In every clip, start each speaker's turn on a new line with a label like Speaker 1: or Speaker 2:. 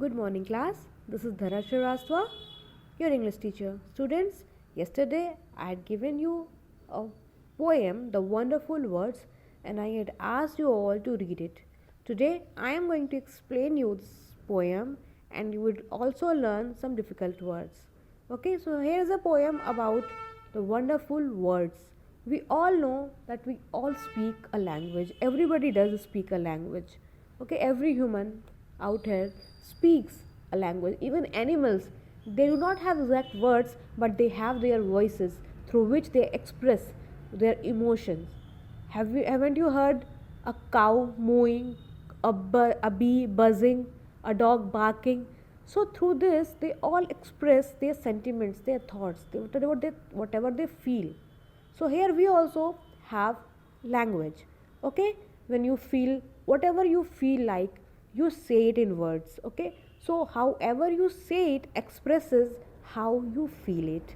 Speaker 1: Good morning, class. This is Dhara Shrivastava, your English teacher. Students, yesterday I had given you a poem, The Wonderful Words, and I had asked you all to read it. Today I am going to explain you this poem, and you would also learn some difficult words. Okay, so here is a poem about the wonderful words. We all know that we all speak a language. Everybody does speak a language. Okay, every human out here speaks a language. Even animals, they do not have exact words, but they have their voices through which they express their emotions. Haven't you heard a cow mooing, a bee buzzing, a dog barking? So through this, they all express their sentiments, their thoughts, whatever they feel. So here we also have language. Okay, when you feel whatever you feel like, you say it in words. Okay, so however you say it expresses how you feel it.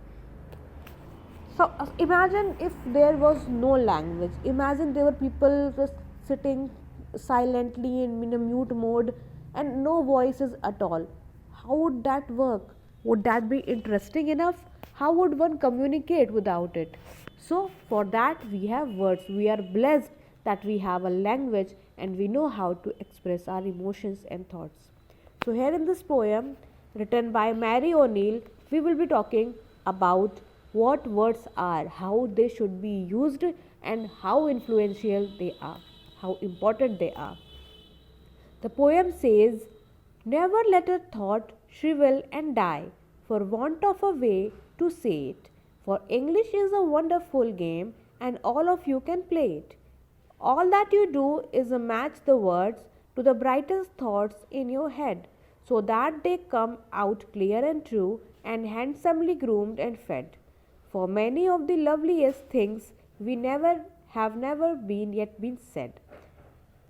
Speaker 1: So imagine if there was no language. Imagine there were people just sitting silently in a mute mode and no voices at all. How would that work? Would that be interesting enough? How would one communicate without it? So for that we have words. We are blessed that we have a language and we know how to express our emotions and thoughts. So here in this poem written by Mary O'Neill, we will be talking about what words are, how they should be used, and how influential they are, how important they are. The poem says, "Never let a thought shrivel and die for want of a way to say it. For English is a wonderful game and all of you can play it. All that you do is match the words to the brightest thoughts in your head so that they come out clear and true and handsomely groomed and fed. For many of the loveliest things we never been yet been said.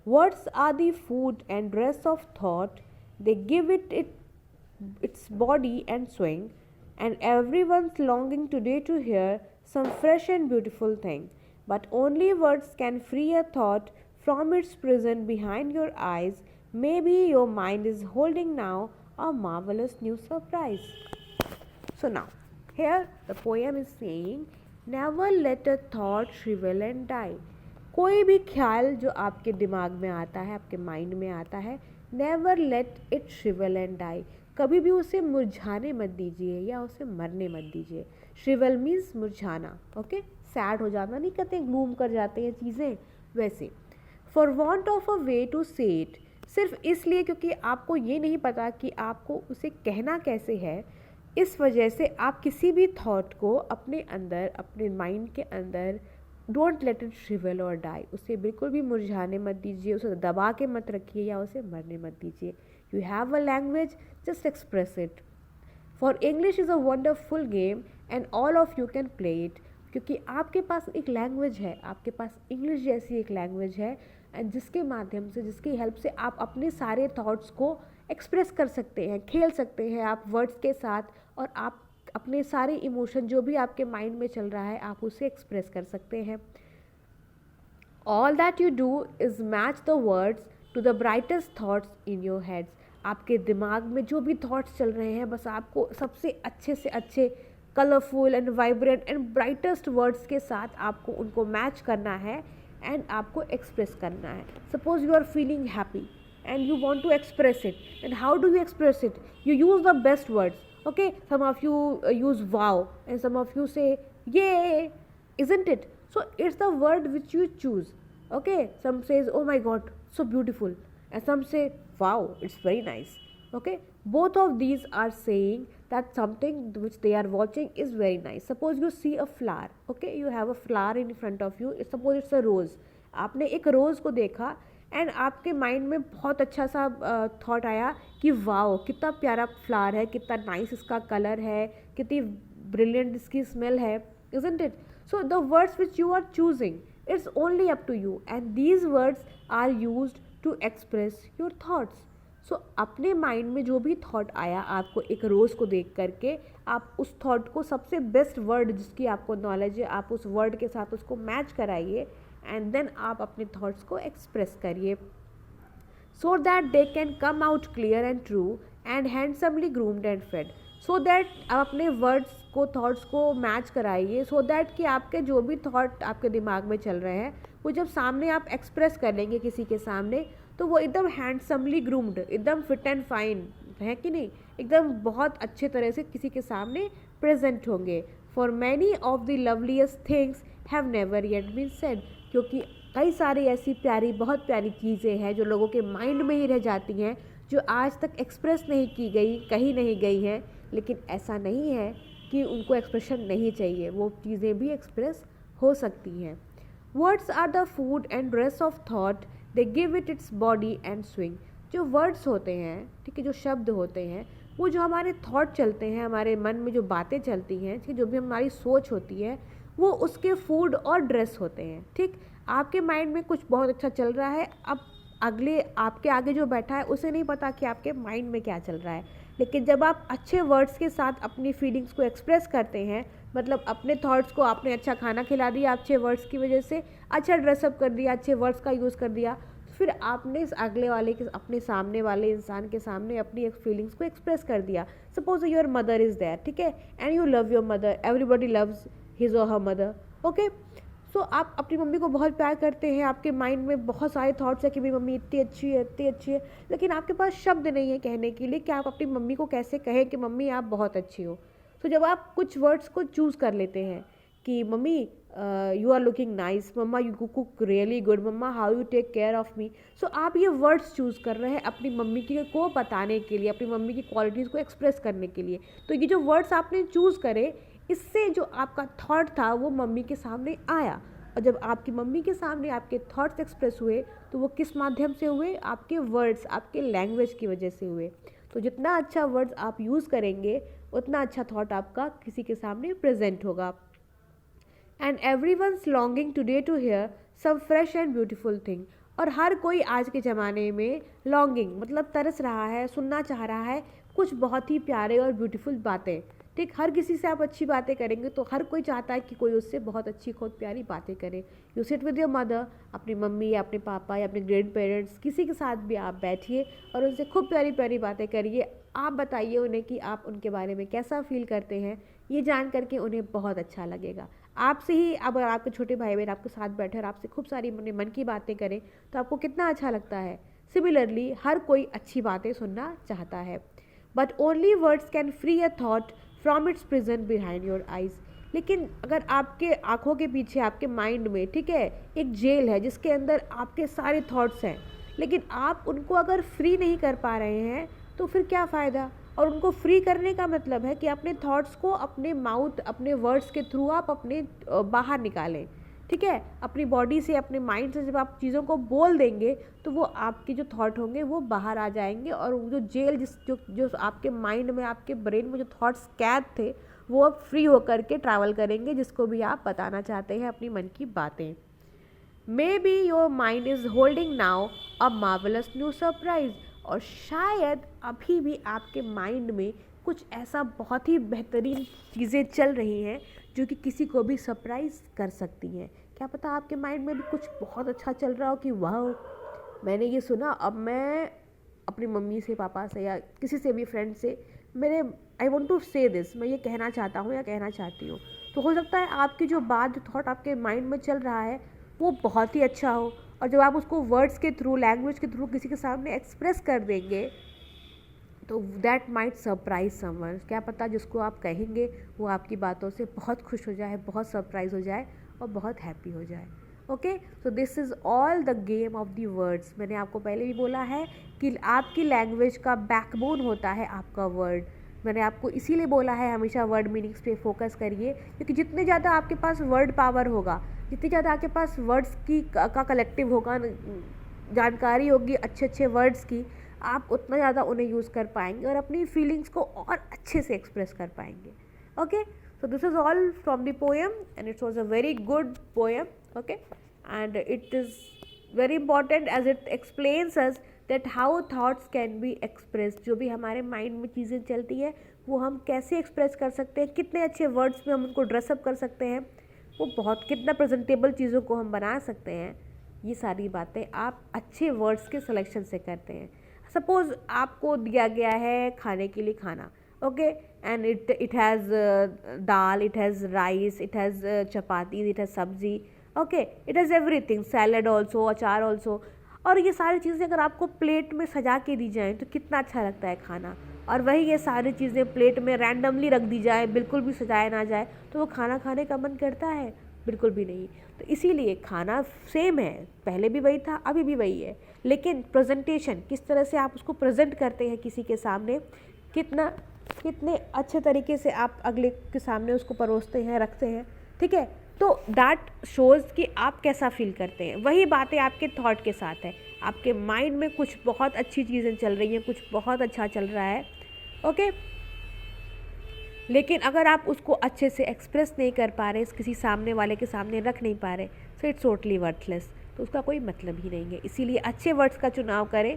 Speaker 1: Words are the food and dress of thought, they give it its body and swing, and everyone's longing today to hear some fresh and beautiful thing. But only words can free a thought from its prison behind your eyes. Maybe your mind is holding now a marvelous new surprise." So now, here the poem is saying, never let a thought shrivel and die. कोई भी ख्याल जो आपके दिमाग में आता है, आपके माइंड में आता है, never let it shrivel and die. कभी भी उसे मुरझाने मत दीजिए या उसे मरने मत दीजिए. श्रिवल मीन्स मुरझाना. ओके, सैड हो जाना नहीं कहते, घूम कर जाते हैं चीज़ें, वैसे. For want of a way to say it, सिर्फ इसलिए क्योंकि आपको ये नहीं पता कि आपको उसे कहना कैसे है, इस वजह से आप किसी भी थॉट को अपने अंदर, अपने माइंड के अंदर, डोंट लेट इट श्रिवल और डाई, उसे बिल्कुल भी मुरझाने मत दीजिए, उसे दबा के मत रखिए या उसे मरने मत दीजिए. You have a language, just express it. For English is a wonderful game and all of you can play it. क्योंकि आपके पास एक लैंग्वेज है, आपके पास इंग्लिश जैसी एक लैंग्वेज है, एंड जिसके माध्यम से, जिसकी हेल्प से आप अपने सारे थॉट्स को एक्सप्रेस कर सकते हैं, खेल सकते हैं आप वर्ड्स के साथ, और आप अपने सारे इमोशन जो भी आपके माइंड में चल रहा है आप उसे एक्सप्रेस कर सकते हैं. All that you do is match the words to the brightest thoughts in your heads. आपके दिमाग में जो भी थॉट्स चल रहे हैं, बस आपको सबसे अच्छे से अच्छे colourful and vibrant and brightest words के साथ आपको उनको मैच करना है एंड आपको एक्सप्रेस करना है. Suppose you are feeling happy and you want to express it, and how do you express it? You use the best words. Okay, some of you use wow and some of you say yay, isn't it? So it's the word which you choose. Okay, some says oh my god, so beautiful, and some say wow, it's very nice. Okay, both of these are saying that something which they are watching is very nice. Suppose you see a flower. Okay, you have a flower in front of you. Suppose it's a rose. आपने एक रोज़ को देखा and आपके mind में बहुत अच्छा सा thought आया कि वाओ, कितना प्यारा फ्लावर है, कितना नाइस इसका कलर है, कितनी ब्रिलियंट इसकी स्मेल है, isn't it? So the words which you are choosing, it's only up to you, and these words are used to express your thoughts. So अपने माइंड में जो भी थॉट आया आपको एक रोज़ को देख करके, आप उस थॉट को सबसे बेस्ट वर्ड जिसकी आपको नॉलेज है, आप उस वर्ड के साथ उसको मैच कराइए एंड देन आप अपने थॉट्स को एक्सप्रेस करिए, so that they can come out clear and true and handsomely groomed and fed. So that आप अपने वर्ड्स को, थॉट्स को मैच कराइए, सो दैट कि आपके जो भी थॉट आपके दिमाग में चल रहे हैं वो जब सामने आप एक्सप्रेस कर लेंगे किसी के सामने, तो वो एकदम हैंडसमली ग्रूम्ड, एकदम फिट एंड फाइन है कि नहीं, एकदम बहुत अच्छे तरह से किसी के सामने प्रेजेंट होंगे। For many of the loveliest things have never yet been said, क्योंकि कई सारी ऐसी प्यारी, बहुत प्यारी चीज़ें हैं जो लोगों के माइंड में ही रह जाती हैं, जो आज तक एक्सप्रेस नहीं की गई, कहीं नहीं गई हैं। लेकिन ऐसा नहीं है कि उनको एक्सप्रेशन नहीं चाहिए, वो चीज़ें भी एक्सप्रेस हो सकती हैं। Words are the food and dress of thought, they give it its body and swing. जो वर्ड्स होते हैं, ठीक है, जो शब्द होते हैं, वो जो हमारे थॉट चलते हैं, हमारे मन में जो बातें चलती हैं, ठीक, जो भी हमारी सोच होती है, वो उसके फूड और ड्रेस होते हैं। ठीक, आपके माइंड में कुछ बहुत अच्छा चल रहा है, अब अगले आपके आगे जो बैठा है उसे नहीं पता कि आपके माइंड में क्या चल रहा है। लेकिन जब आप अच्छे वर्ड्स के साथ अपनी फीलिंग्स को एक्सप्रेस करते हैं, मतलब अपने थॉट्स को, आपने अच्छा खाना खिला दिया अच्छे वर्ड्स की वजह से, अच्छा ड्रेसअप कर दिया, अच्छे वर्ड्स का यूज़ कर दिया, फिर आपने इस अगले वाले के, अपने सामने वाले इंसान के सामने अपनी फीलिंग्स को एक्सप्रेस कर दिया। Suppose your mother is there, ठीक है, and you love your mother, everybody loves his और हर मदर, ओके। सो आप अपनी मम्मी को बहुत प्यार करते हैं, आपके माइंड में बहुत सारे थॉट्स है कि मेरी मम्मी इतनी अच्छी है, इतनी अच्छी है, लेकिन आपके पास शब्द नहीं है कहने के लिए कि आप अपनी मम्मी को कैसे कहें कि मम्मी आप बहुत अच्छी हो। तो जब आप कुछ वर्ड्स को चूज़ कर लेते हैं कि mummy you are looking nice, mamma you cook really good, mamma how you take care of me, so आप ये वर्ड्स चूज़ कर रहे हैं अपनी मम्मी की को बताने के लिए, अपनी मम्मी की क्वालिटीज़ को एक्सप्रेस करने के लिए। तो ये जो वर्ड्स आपने चूज़ करे, इससे जो आपका थॉट था वो मम्मी के सामने आया, और जब आपकी मम्मी के सामने आपके थॉट्स एक्सप्रेस हुए तो वो किस माध्यम से हुए, आपके वर्ड्स, आपके लैंग्वेज की वजह से हुए। तो जितना अच्छा वर्ड्स आप यूज़ करेंगे उतना अच्छा थॉट आपका किसी के सामने प्रेजेंट होगा। And every one's longing today to hear some fresh and beautiful thing, और हर कोई आज के ज़माने में लॉन्गिंग मतलब तरस रहा है, सुनना चाह रहा है कुछ बहुत ही प्यारे और ब्यूटीफुल बातें। ठीक, हर किसी से आप अच्छी बातें करेंगे तो हर कोई चाहता है कि कोई उससे बहुत अच्छी, खुद प्यारी बातें करे। You sit with your mother, अपनी मम्मी या अपने पापा या अपने ग्रैंड पेरेंट्स, किसी के साथ भी आप बैठिए और उनसे खूब प्यारी प्यारी बातें करिए। आप बताइए उन्हें कि आप उनके बारे में कैसा फील करते हैं, ये जान करके उन्हें बहुत अच्छा लगेगा। आपसे ही, अब अगर आपके छोटे भाई बहन आपके साथ बैठे और आपसे खूब सारी मन की बातें करें तो आपको कितना अच्छा लगता है। सिमिलरली हर कोई अच्छी बातें सुनना चाहता है। But only words can free a thought from its prison behind your eyes. लेकिन अगर आपके आँखों के पीछे, आपके माइंड में, ठीक है, एक जेल है जिसके अंदर आपके सारे थॉट्स हैं, लेकिन आप उनको अगर फ्री नहीं कर पा रहे हैं तो फिर क्या फ़ायदा। और उनको फ्री करने का मतलब है कि अपने थॉट्स को अपने माउथ, अपने वर्ड्स के थ्रू आप अपने बाहर निकालें। ठीक है, अपनी बॉडी से, अपने माइंड से जब आप चीज़ों को बोल देंगे तो वो आपके जो थॉट होंगे वो बाहर आ जाएंगे, और वो जो जेल जो आपके माइंड में, आपके ब्रेन में जो थॉट्स कैद थे वो अब फ्री होकर के ट्रैवल करेंगे, जिसको भी आप बताना चाहते हैं अपनी मन की बातें। May be your mind is holding now a marvellous new surprise, और शायद अभी भी आपके माइंड में कुछ ऐसा बहुत ही बेहतरीन चीज़ें चल रही हैं जो कि किसी को भी सरप्राइज़ कर सकती हैं। क्या पता आपके माइंड में भी कुछ बहुत अच्छा चल रहा हो कि वाह, मैंने ये सुना, अब मैं अपनी मम्मी से, पापा से या किसी से भी, फ्रेंड से, मेरे आई वॉन्ट टू से दिस, मैं ये कहना चाहता हूँ या कहना चाहती हूँ। तो हो सकता है आपकी जो बात, थॉट आपके माइंड में चल रहा है वो बहुत ही अच्छा हो, और जब आप उसको वर्ड्स के थ्रू, लैंग्वेज के थ्रू किसी के सामने एक्सप्रेस कर देंगे तो दैट माइट सरप्राइज समवन। क्या पता जिसको आप कहेंगे वो आपकी बातों से बहुत खुश हो जाए, बहुत सरप्राइज हो जाए और बहुत हैप्पी हो जाए। Okay, so this is all the game of the words. मैंने आपको पहले भी बोला है कि आपकी लैंग्वेज का बैकबोन होता है आपका वर्ड। मैंने आपको इसीलिए बोला है हमेशा वर्ड मीनिंग्स पे फोकस करिए, क्योंकि जितने ज़्यादा आपके पास वर्ड पावर होगा, जितनी ज़्यादा आपके पास वर्ड्स की का कलेक्टिव होगा, जानकारी होगी अच्छे अच्छे वर्ड्स की, आप उतना ज़्यादा उन्हें यूज़ कर पाएंगे और अपनी फीलिंग्स को और अच्छे से एक्सप्रेस कर पाएंगे। Okay, so this is all from the poem and it was a very good poem, okay, and it is very important as it explains us that how thoughts can be expressed। जो भी हमारे mind में चीज़ें चलती है वो हम कैसे एक्सप्रेस कर सकते हैं, कितने अच्छे वर्ड्स में हम उनको ड्रेसअप कर सकते हैं, वो बहुत कितना प्रेजेंटेबल चीज़ों को हम बना सकते हैं, ये सारी बातें आप अच्छे वर्ड्स के सिलेक्शन से करते हैं। सपोज आपको दिया गया है खाने के लिए खाना, okay, and it has dal, it has rice, it has chapati, it has sabzi, okay, it has everything, salad also, achar also. और ये सारी चीज़ें अगर आपको प्लेट में सजा के दी जाएँ तो कितना अच्छा लगता है खाना। और वही ये सारी चीज़ें प्लेट में रैंडमली रख दी जाए, बिल्कुल भी सजाया ना जाए, तो वो खाना खाने का मन करता है? बिल्कुल भी नहीं। तो इसीलिए खाना सेम है, पहले भी वही था, अभी भी वही है, लेकिन प्रेजेंटेशन किस तरह से आप उसको प्रेजेंट करते हैं किसी के सामने, कितने अच्छे तरीके से आप अगले के सामने उसको परोसते हैं, रखते हैं, ठीक है, तो दैट शोज़ कि आप कैसा फील करते हैं। वही बातें आपके थॉट के साथ है, आपके माइंड में कुछ बहुत अच्छी चीज़ें चल रही हैं, कुछ बहुत अच्छा चल रहा है, ओके, लेकिन अगर आप उसको अच्छे से एक्सप्रेस नहीं कर पा रहे, किसी सामने वाले के सामने रख नहीं पा रहे, सो इट्स टोटली वर्थलेस, तो उसका कोई मतलब ही नहीं है। इसीलिए अच्छे वर्ड्स का चुनाव करें,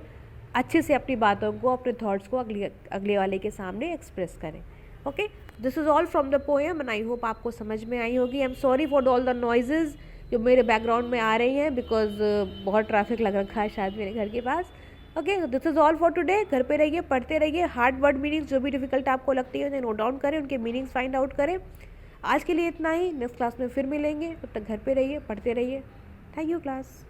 Speaker 1: अच्छे से अपनी बातों को, अपने थॉट्स को अगले वाले के सामने एक्सप्रेस करें। Okay, this is all from the poem and I hope आपको समझ में आई होगी। I am sorry for all the noises जो मेरे बैकग्राउंड में आ रही हैं, बिकॉज बहुत ट्रैफिक लग रखा है शायद मेरे घर के पास। Okay, this is all for today. घर पे रहिए, पढ़ते रहिए, हार्ड वर्ड मीनिंग्स जो भी डिफिकल्ट आपको लगती है उन्हें नोट डाउन करें, उनके मीनिंग्स फाइंड आउट करें। आज के लिए इतना ही, नेक्स्ट क्लास में फिर मिलेंगे, तब तक घर पे रहिए, पढ़ते रहिए। Thank you class.